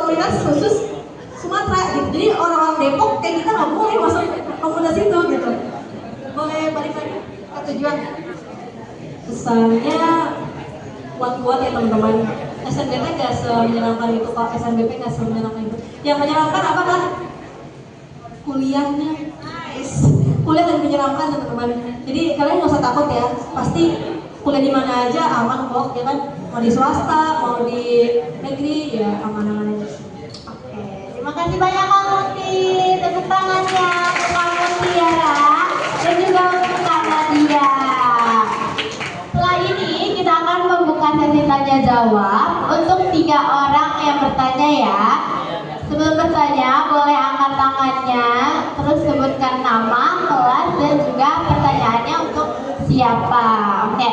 komunitas khusus Sumatera gitu. Jadi orang-orang Depok kayak kita nggak boleh masuk komunitas itu gitu. Boleh balik lagi ke tujuan. Pesannya kuat-kuat ya teman-teman. SNBP nggak semenyenangkan itu, Pak. SNBP nggak semenyenangkan itu. Yang menyenangkan apa kan? Kuliahnya. Kuliah dan menyenangkan teman-teman. Jadi kalian nggak usah takut ya. Pasti kuliah di mana aja aman kok, ya kan? Mau di swasta, mau di negeri, ya aman-aman aja. Oke, terima kasih banyak Kak Muti. Tepuk tangannya untuk Kak Mutiara dan juga untuk Kak Nadia. Setelah ini kita akan membuka sesi tanya jawab untuk 3 orang yang bertanya ya. Sebelum bertanya boleh angkat tangannya, terus sebutkan nama, kelas dan juga pertanyaannya untuk siapa. Oke.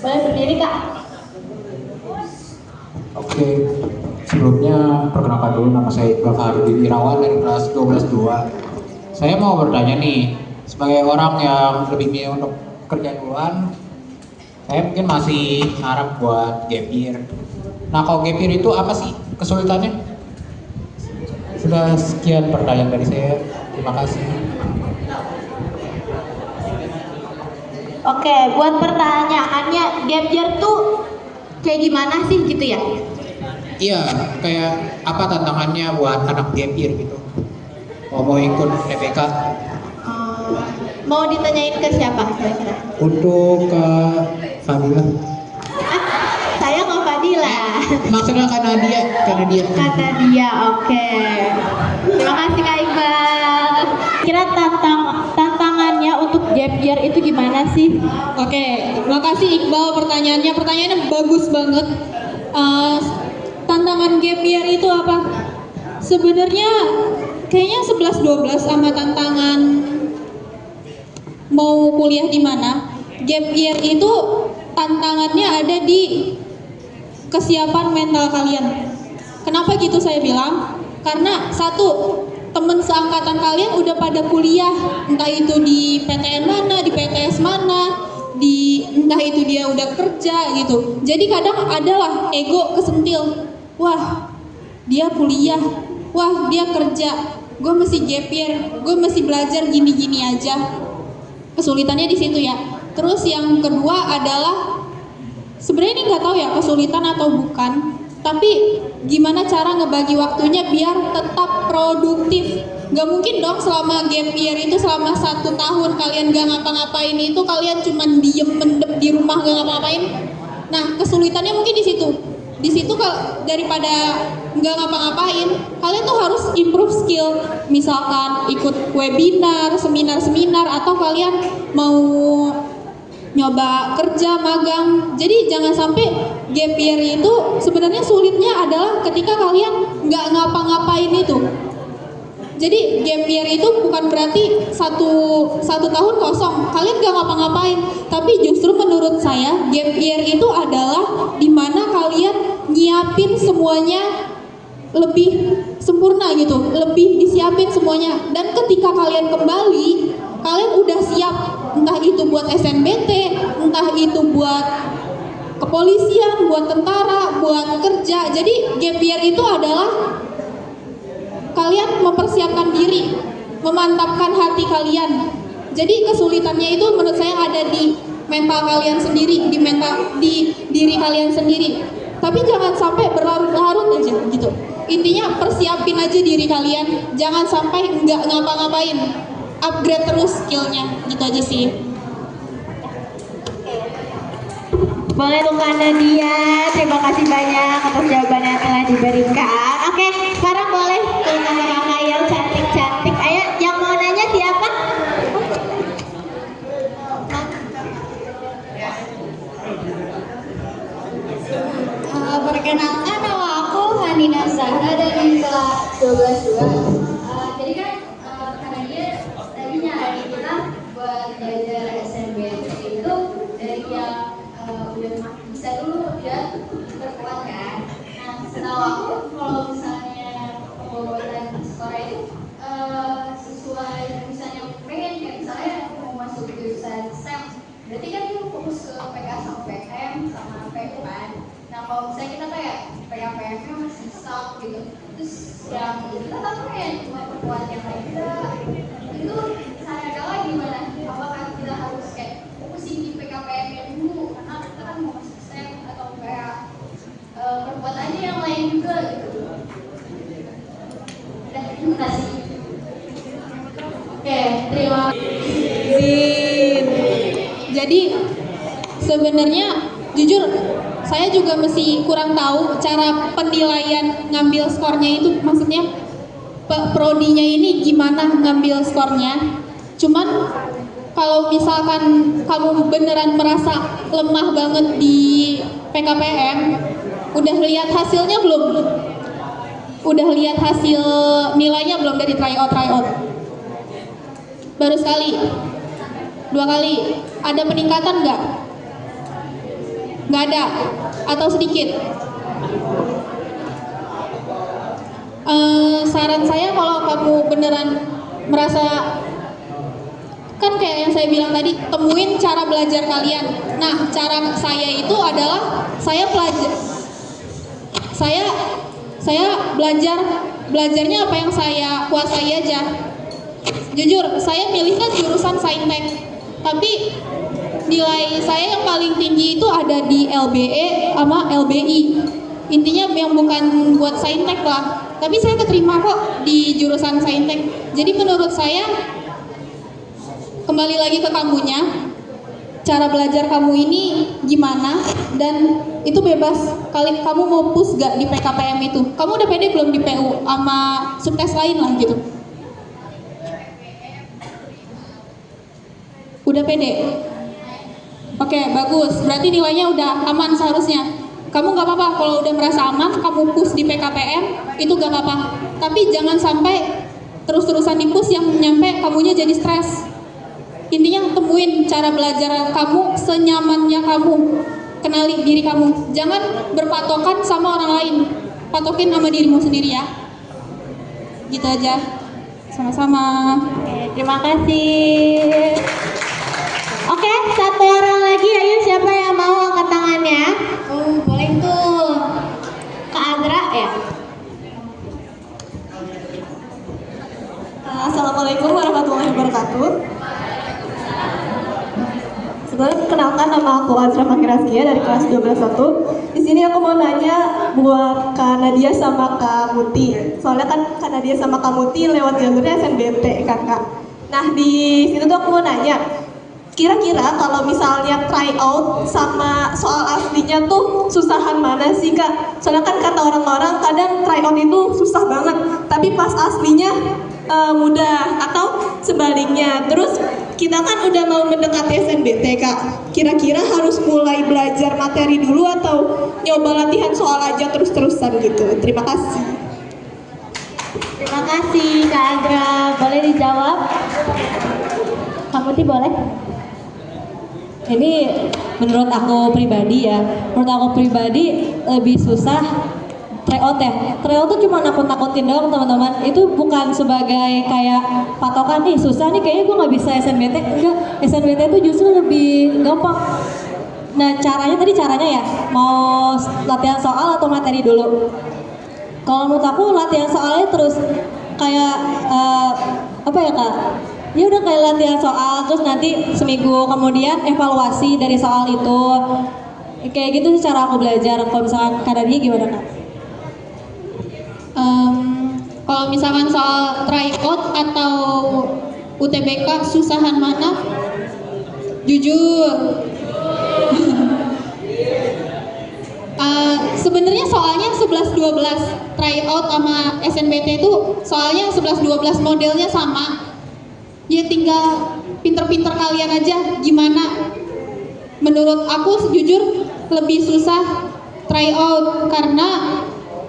Boleh berdiri Kak. Oke, sebelumnya perkenalkan dulu, nama saya Iqbal Fahrudin Irawan dari kelas 12-2. Saya mau bertanya nih, sebagai orang yang lebih milih untuk kerja duluan, saya mungkin masih harap buat gap year. Nah, kalau gap year itu apa sih kesulitannya? Sudah sekian pertanyaan dari saya, terima kasih. Oke, buat pertanyaannya gap year tuh kayak gimana sih gitu ya? Iya, kayak apa tantangannya buat anak gap year gitu? Mau ikut TPK? Mau ditanyain ke siapa kira-kira? Untuk Fadila. Saya Kak Fadila. Maksudnya karena dia. Kata dia, oke. Terima kasih Kak Iqbal. Kira tantangannya untuk gap year itu gimana sih? Oke, makasih Iqbal pertanyaannya. Pertanyaannya bagus banget. Tantangan gap year itu apa? Sebenarnya kayaknya 11-12 sama tantangan mau kuliah di mana. Gap year itu tantangannya ada di kesiapan mental kalian. Kenapa gitu saya bilang? Karena satu, temen seangkatan kalian udah pada kuliah, entah itu di PTN mana, di PTS mana, entah itu dia udah kerja gitu. Jadi kadang adalah ego kesentil. Wah, dia kuliah, wah dia kerja, gue mesti gap year, gue mesti belajar gini-gini aja. Kesulitannya di situ ya. Terus yang kedua adalah sebenarnya ini nggak tahu ya kesulitan atau bukan, tapi gimana cara ngebagi waktunya biar tetap produktif. Gak mungkin dong selama gap year itu selama 1 tahun kalian gak ngapa-ngapain itu kalian cuman diem mendem di rumah gak ngapa-ngapain. Nah kesulitannya mungkin di situ. Di situ kalau daripada nggak ngapa-ngapain, kalian tuh harus improve skill. Misalkan ikut webinar, seminar-seminar, atau kalian mau nyoba kerja, magang. Jadi jangan sampai gap year itu sebenarnya sulitnya adalah ketika kalian nggak ngapa-ngapain itu. Jadi gap year itu bukan berarti satu tahun kosong, kalian gak ngapa-ngapain. Tapi justru menurut saya gap year itu adalah dimana kalian nyiapin semuanya lebih sempurna gitu, lebih disiapin semuanya. Dan ketika kalian kembali, kalian udah siap, entah itu buat SNBT, entah itu buat kepolisian, buat tentara, buat kerja. Jadi gap year itu adalah kalian mempersiapkan diri, memantapkan hati kalian. Jadi kesulitannya itu menurut saya ada di mental kalian sendiri, di diri kalian sendiri. Tapi jangan sampai berlarut-larut aja gitu. Intinya persiapin aja diri kalian, jangan sampai nggak ngapa-ngapain. Upgrade terus skillnya, gitu aja sih. Boleh untuk Nadia, terima kasih banyak atas jawabannya yang telah diberikan. Oke, sekarang boleh ke kakak-kakak yang cantik-cantik. Ayo, yang mau nanya siapa? Perkenalkan, nama aku Hanina Zahra dari kelas 12-2. Jadi kan karena dia tadi nyaranin kita buat belajar SNBT itu dari yang udah bisa dulu dan berkuat kan. Nah, setahu aku kalau misalnya pembawalan sekolah itu sesuai misalnya pengen kayak misalnya mau masuk jurusan STEM, berarti kan dia fokus ke PK sama PM sama PU kan. Nah kalau misalnya kita kayak PK-PM masih gitu. Terus yang kita tahu kayak cuma perempuan yang lain itu saya adalah gimana? Apakah kita harus kayak fokusin di PKPM dulu karena kita kan mau masuk STEM atau kayak perbuat aja yang lain juga gitu. Udah, terima kasih. Oke, terima kasih. Jadi sebenarnya jujur saya juga masih kurang tahu cara penilaian ngambil skornya itu, maksudnya prodinya ini gimana ngambil skornya. Cuman kalau misalkan kamu beneran merasa lemah banget di PKPM, udah lihat hasilnya belum? Udah lihat hasil nilainya belum dari tryout? Baru sekali? 2 kali? Ada peningkatan nggak? Nggak ada? Atau sedikit? Saran saya kalau kamu beneran merasa, kan kayak yang saya bilang tadi, temuin cara belajar kalian. Nah, cara saya itu adalah saya belajarnya apa yang saya kuasai aja. Jujur, saya milihnya jurusan saintek, tapi nilai saya yang paling tinggi itu ada di LBE sama LBI. Intinya yang bukan buat saintek lah, tapi saya keterima kok di jurusan saintek. Jadi menurut saya, kembali lagi ke kamunya, cara belajar kamu ini gimana, dan itu bebas. Kali kamu mau push gak di PKPM itu, kamu udah pede belum di PU sama subtes lain lah gitu? Udah pede? Oke, bagus, berarti nilainya udah aman seharusnya. Kamu gak apa-apa kalau udah merasa aman, kamu push di PKPM, itu gak apa-apa. Tapi jangan sampai terus-terusan di push yang nyampe kamunya jadi stres. Intinya temuin cara belajar kamu senyamannya kamu. Kenali diri kamu. Jangan berpatokan sama orang lain. Patokin sama dirimu sendiri ya. Gitu aja. Sama-sama. Terima kasih. Oke, satu orang lagi, ayo siapa yang mau angkat tangannya? Boleh tuh. Kak Adra ya? Assalamualaikum warahmatullahi wabarakatuh. Sebenarnya kenalkan, nama aku Azra Fakiraskia dari kelas 12-1. Di sini aku mau nanya buat Kak Nadia sama Kak Muti. Soalnya kan Kak Nadia sama Kak Muti lewat jalurnya SNBT kan Kak. Nah di situ tuh aku mau nanya, kira-kira kalau misalnya tryout sama soal aslinya tuh susahan mana sih Kak? Soalnya kan kata orang-orang kadang tryout itu susah banget, tapi pas aslinya mudah, atau sebaliknya. Terus kita kan udah mau mendekati SNBT Kak, kira-kira harus mulai belajar materi dulu atau nyoba latihan soal aja terus-terusan gitu? Terima kasih. Terima kasih Kak Adra. Boleh dijawab? Kamu Muti boleh? Ini menurut aku pribadi ya, lebih susah tryout ya. Tryout tuh cuma nakut-nakutin doang teman-teman. Itu bukan sebagai kayak patokan nih susah nih kayaknya gue nggak bisa SNBT. Enggak, SNBT itu justru lebih gampang. Nah caranya ya, mau latihan soal atau materi dulu? Kalau menurut aku latihan soalnya terus kayak apa ya Kak? Ya udah kayak latihan soal, terus nanti seminggu kemudian evaluasi dari soal itu. Kayak gitu sih cara aku belajar. Kalau misalkan Kak Nadia gimana Kak? Kalau misalkan soal tryout atau UTBK susahan mana? Jujur. Sebenarnya soalnya 11-12 tryout sama SNBT itu soalnya 11-12 modelnya sama. Ya tinggal pinter-pinter kalian aja gimana. Menurut aku jujur lebih susah tryout karena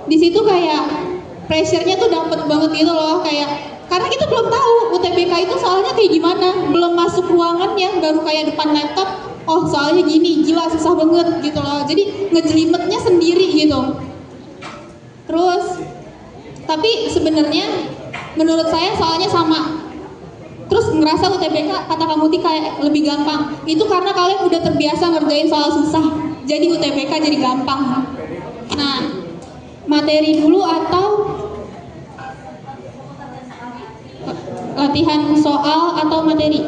di situ kayak pressure-nya tuh dapet banget gitu loh, kayak karena kita belum tahu UTBK itu soalnya kayak gimana, belum masuk ruangannya, baru kayak depan laptop, oh soalnya gini, gila susah banget gitu loh, jadi ngejelimetnya sendiri gitu. Terus tapi sebenarnya menurut saya soalnya sama. Terus ngerasa UTBK kata kamu Ti kayak lebih gampang. Itu karena kalian udah terbiasa ngerjain soal susah. Jadi UTBK jadi gampang. Nah, materi dulu atau latihan soal atau materi?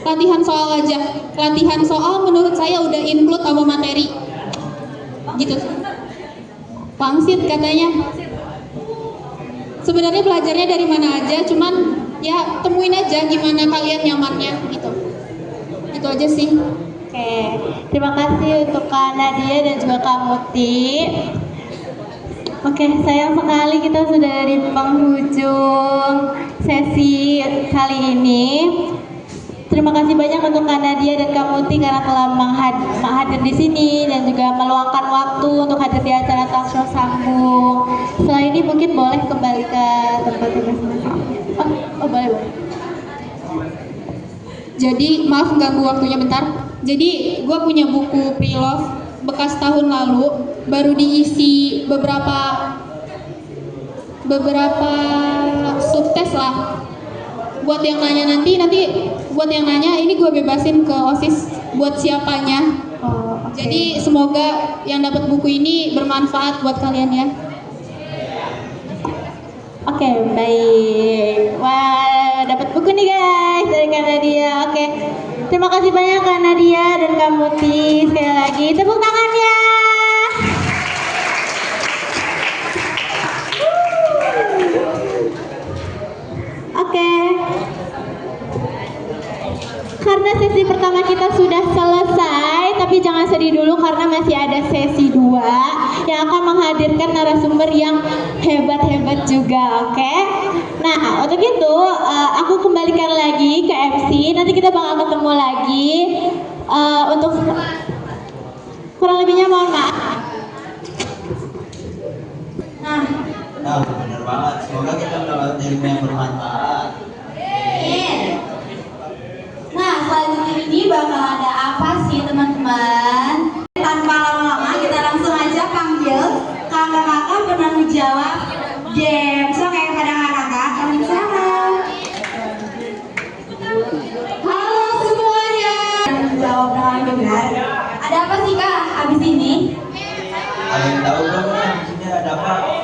Latihan soal aja. Latihan soal menurut saya udah include sama materi. Gitu. Pangsit katanya. Sebenarnya belajarnya dari mana aja, cuman ya temuin aja gimana kalian nyamannya gitu. Itu aja sih. Oke, terima kasih untuk Kak Nadia dan juga Kak Muti. Oke, sayang sekali kita sudah di penghujung sesi kali ini. Terima kasih banyak untuk Kak Nadia dan Kak Muti karena telah hadir di sini dan juga meluangkan waktu untuk hadir di acara Talk Show Sambung. Setelah ini mungkin boleh kembali ke tempatnya masing-masing. Oh boleh. Jadi maaf ganggu waktunya bentar. Jadi gue punya buku pre-love bekas tahun lalu, baru diisi beberapa subtes lah. Buat yang nanya nanti buat yang nanya ini gue bebasin ke OSIS buat siapanya. Oh, okay. Jadi semoga yang dapat buku ini bermanfaat buat kalian ya. Oke, baik. Wah, dapat buku nih guys dari Kak Nadia. Oke. Terima kasih banyak Kak Nadia dan Kak Muti. Sekali lagi tepuk tangannya. Oke. Karena sesi pertama kita sudah selesai, tapi jangan sedih dulu karena masih ada sesi 2 yang akan menghadirkan narasumber yang hebat-hebat juga, oke? Nah, untuk itu aku kembalikan lagi ke MC. Nanti kita bakal ketemu lagi. Untuk kurang lebihnya mohon maaf. Nah, benar banget. Semoga kita mendapat ilmu yang bermanfaat. Nah, selanjutnya ini bakal ada apa sih teman-teman? Tanpa lama-lama kita langsung aja panggil kakak-kakak penanggung jawab game. So kayak kakak-kakak kami sana. Halo semuanya. Jawab dengan benar. Ada apa sih kak abis ini? Ada yang tahu belum nih? Di sini ada apa?